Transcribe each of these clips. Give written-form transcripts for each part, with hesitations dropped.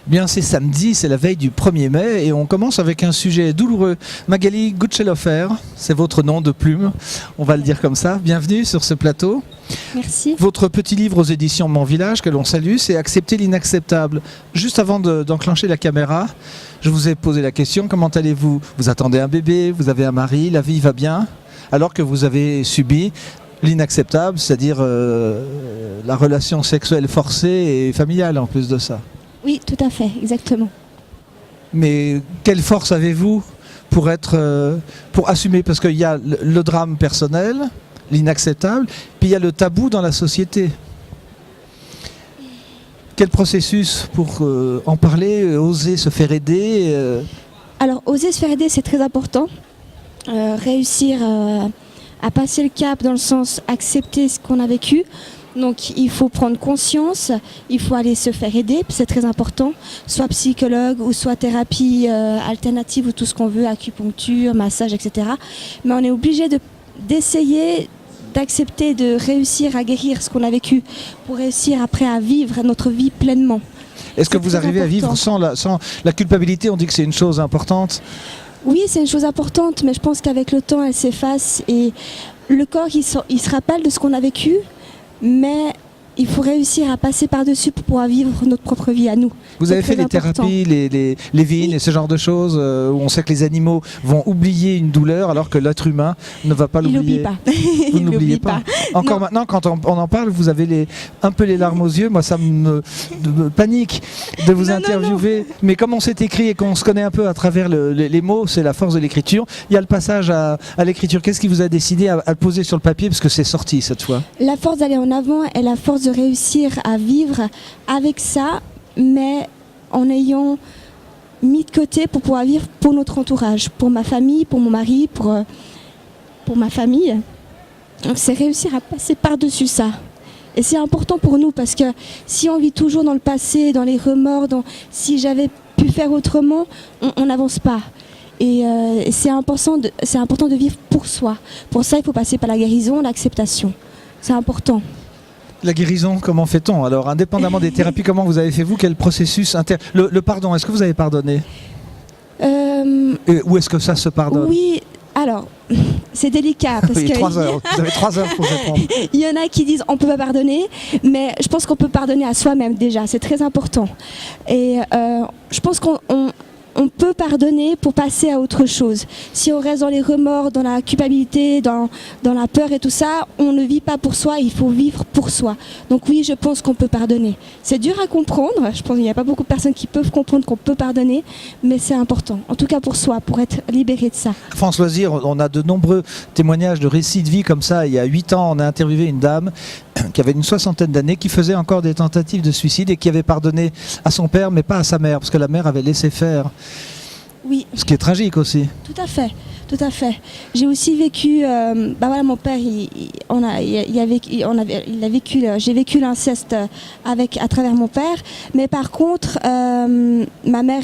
Bien, c'est samedi, c'est la veille du 1er mai et on commence avec un sujet douloureux. Magali Gutschelofer, c'est votre nom de plume, on va le dire comme ça. Bienvenue sur ce plateau. Merci. Votre petit livre aux éditions Mon Village, que l'on salue, c'est Accepter l'inacceptable. Juste avant d'enclencher la caméra, je vous ai posé la question, comment allez-vous? Vous attendez un bébé, vous avez un mari, la vie va bien, alors que vous avez subi l'inacceptable, c'est-à-dire la relation sexuelle forcée et familiale en plus de ça. Oui, tout à fait, exactement. Mais quelle force avez-vous pour assumer? Parce qu'il y a le drame personnel, l'inacceptable, puis il y a le tabou dans la société. Quel processus pour en parler, oser se faire aider Alors, oser se faire aider, c'est très important. Réussir à passer le cap dans le sens accepter ce qu'on a vécu. Donc il faut prendre conscience, il faut aller se faire aider, c'est très important, soit psychologue ou soit thérapie alternative ou tout ce qu'on veut, acupuncture, massage, etc. Mais on est obligé d'essayer d'accepter, de réussir à guérir ce qu'on a vécu pour réussir après à vivre notre vie pleinement. Est-ce que vous arrivez à vivre sans la culpabilité? On dit que c'est une chose importante. Oui, c'est une chose importante, mais je pense qu'avec le temps, elle s'efface et le corps, il se rappelle de ce qu'on a vécu. Mais il faut réussir à passer par-dessus pour pouvoir vivre notre propre vie à nous. Vous avez fait les thérapies, les vignes et ce genre de choses où on sait que les animaux vont oublier une douleur alors que l'être humain ne va pas l'oublier. Il n'oublie pas. Vous n'oubliez pas. Encore maintenant, quand on en parle, vous avez un peu les larmes aux yeux. Moi, ça me panique de vous interviewer. Non. Mais comme on s'est écrit et qu'on se connaît un peu à travers les mots, c'est la force de l'écriture. Il y a le passage à l'écriture. Qu'est-ce qui vous a décidé à le poser sur le papier parce que c'est sorti cette fois? La force d'aller en avant et la force de réussir à vivre avec ça, mais en ayant mis de côté pour pouvoir vivre pour notre entourage, pour ma famille, pour mon mari, pour ma famille. Donc c'est réussir à passer par-dessus ça. Et c'est important pour nous parce que si on vit toujours dans le passé, dans les remords, si j'avais pu faire autrement, on n'avance pas. Et c'est important de vivre pour soi. Pour ça, il faut passer par la guérison, l'acceptation. C'est important. La guérison, comment fait-on? Alors, indépendamment des thérapies, comment vous avez fait vous? Quel processus le pardon, est-ce que vous avez pardonné? Ou est-ce que ça se pardonne? Oui, alors, c'est délicat. Parce oui, 3 heures. Vous avez 3 heures pour répondre. Il y en a qui disent on ne peut pas pardonner, mais je pense qu'on peut pardonner à soi-même déjà, c'est très important. Et je pense qu'on peut pardonner pour passer à autre chose. Si on reste dans les remords, dans la culpabilité, dans la peur et tout ça, on ne vit pas pour soi, il faut vivre pour soi. Donc oui, je pense qu'on peut pardonner. C'est dur à comprendre, je pense qu'il n'y a pas beaucoup de personnes qui peuvent comprendre qu'on peut pardonner, mais c'est important, en tout cas pour soi, pour être libéré de ça. France Loisirs, on a de nombreux témoignages de récits de vie comme ça. Il y a 8 ans, on a interviewé une dame qui avait une 60aine d'années, qui faisait encore des tentatives de suicide et qui avait pardonné à son père, mais pas à sa mère, parce que la mère avait laissé faire. Oui. Ce qui est tragique aussi. Tout à fait, tout à fait. J'ai aussi vécu, mon père, j'ai vécu l'inceste à travers mon père, mais par contre, ma mère,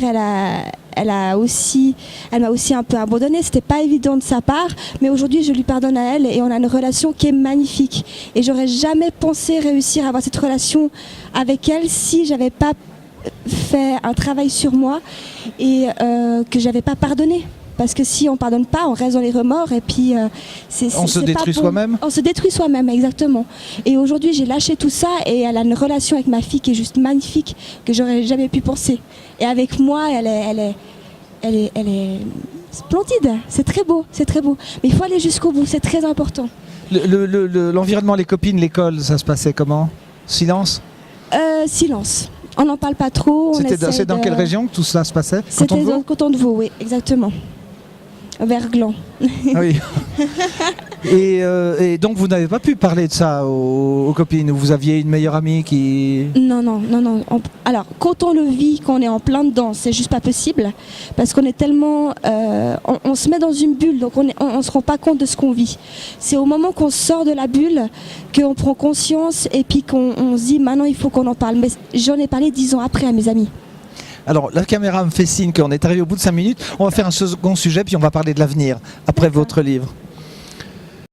elle m'a aussi un peu abandonnée. C'était pas évident de sa part, mais aujourd'hui je lui pardonne à elle et on a une relation qui est magnifique. Et j'aurais jamais pensé réussir à avoir cette relation avec elle si j'avais pas fait un travail sur moi et que j'avais pas pardonné. Parce que si on pardonne pas, on reste dans les remords et puis on se détruit soi-même. On se détruit soi-même, exactement. Et aujourd'hui, j'ai lâché tout ça et elle a une relation avec ma fille qui est juste magnifique que j'aurais jamais pu penser. Et avec moi, elle est splendide. C'est très beau, c'est très beau. Mais il faut aller jusqu'au bout, c'est très important. L'environnement, les copines, l'école, ça se passait comment? Silence? Silence. On n'en parle pas trop. C'est dans quelle région que tout ça se passait? C'était dans le canton de Vaud, oui, exactement. Vers Gland. Ah oui. Et donc vous n'avez pas pu parler de ça aux copines? Vous aviez une meilleure amie qui... Non. Alors, quand on le vit, quand on est en plein dedans, c'est juste pas possible. Parce qu'on est tellement... on se met dans une bulle, donc on se rend pas compte de ce qu'on vit. C'est au moment qu'on sort de la bulle qu'on prend conscience et puis qu'on se dit maintenant il faut qu'on en parle. Mais j'en ai parlé 10 ans après à mes amis. Alors la caméra me fait signe qu'on est arrivé au bout de 5 minutes. On va faire un second sujet puis on va parler de l'avenir après votre livre.